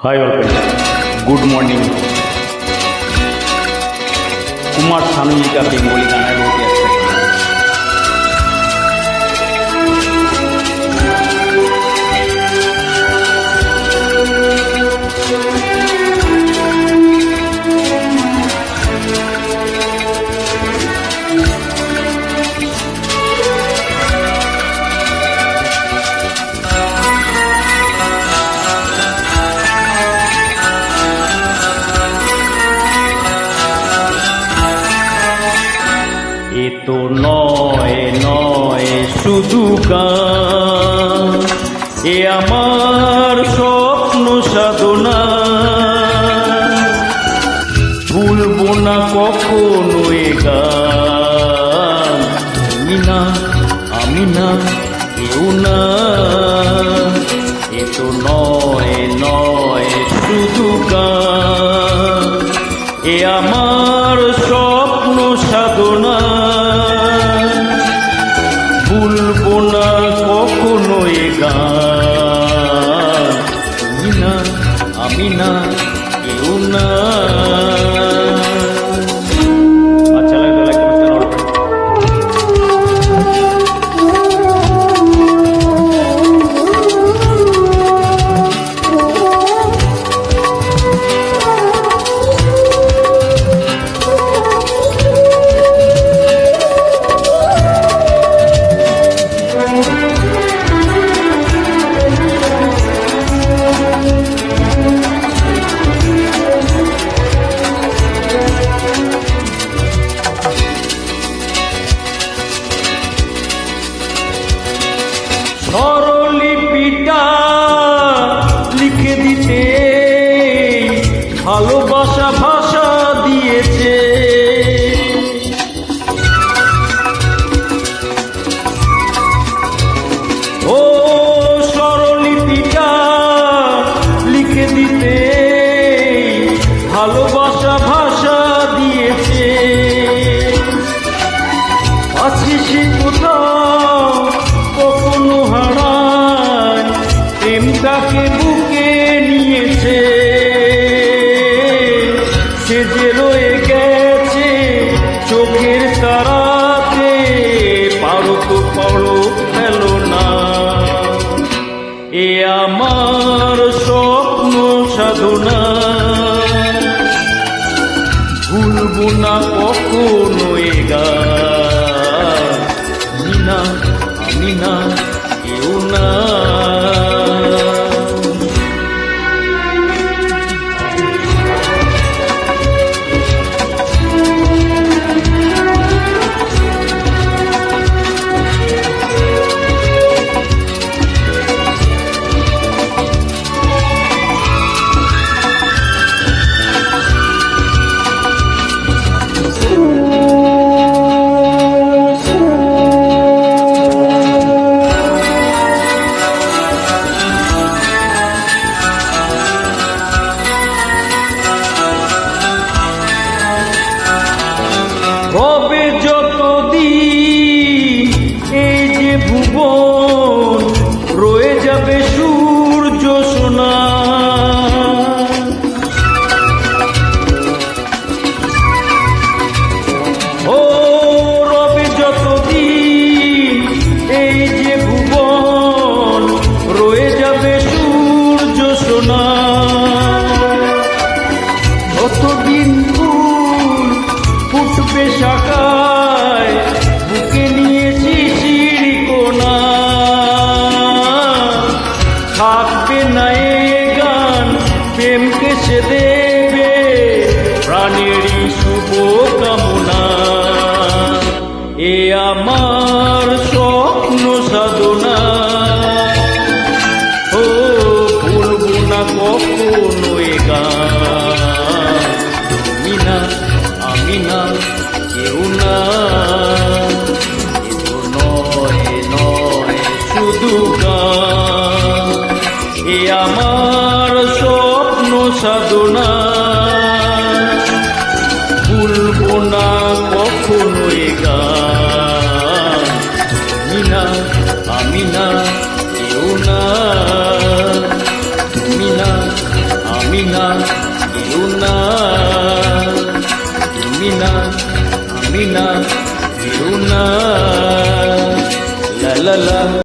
High all friends, good morning. Kumar Sanu ji का Bengali गाना है, बहुत ही अच्छा गाना है। এ তো নয় নয় শুধু গান, এ আমার স্বপ্ন সাধনা। ভুলবো না কখনো এ গান, তুমি না আমি না কেউ না। এ তো নয় নয় শুধু গান, এ আমার স্বপ্ন সাধনা। ভুলবো না কখনো এ গান, তুমি না আমি না কেউ না। अच्छा लगता है স্বরলিপিটা লিখে দিতে ভালোবাসা ভাষা দিয়েছে। ও স্বরলিপিটা লিখে দিতে ভালোবাসা ভাষা দিয়েছে। আছে সে কোথাও কখনো হারায়, প্রেমটাকে বুকে নিয়েছে। সে যে রয়ে গেছে চোখের তারাতে, পারো তো পারো ফেলো না। এ আমার স্বপ্ন সাধনা, ভুলবো না কখনো এ গান, তুমি না আমি না কেউ না। রবে যতদিন এই যে ভুবন, রয়ে যাবে সূর্য সোনা। ও রবে যতদিন এই যে ভুবন, রয়ে যাবে সূর্য সোনা। যতদিন ফুটবে শাখায়, বুকে নিয়ে শিশির কোনা। থাকবে না এ গান, প্রেমকে সে দেবে প্রাণেরই শুভ কামনা। এ আমার স্বপ্ন সাধনা, ও ভুলবো না কখনো এ গান, তুমি না আমি না কেউ না। এ তো নয় নয় শুধু গান, এ আমার স্বপ্ন সাধনা। ভুলবো না কখনো এ গান, তুমি না আমি না কেউ না। তুমি না আমি না কেউ না, তুমি না আমি না কেউ না, লা লা লা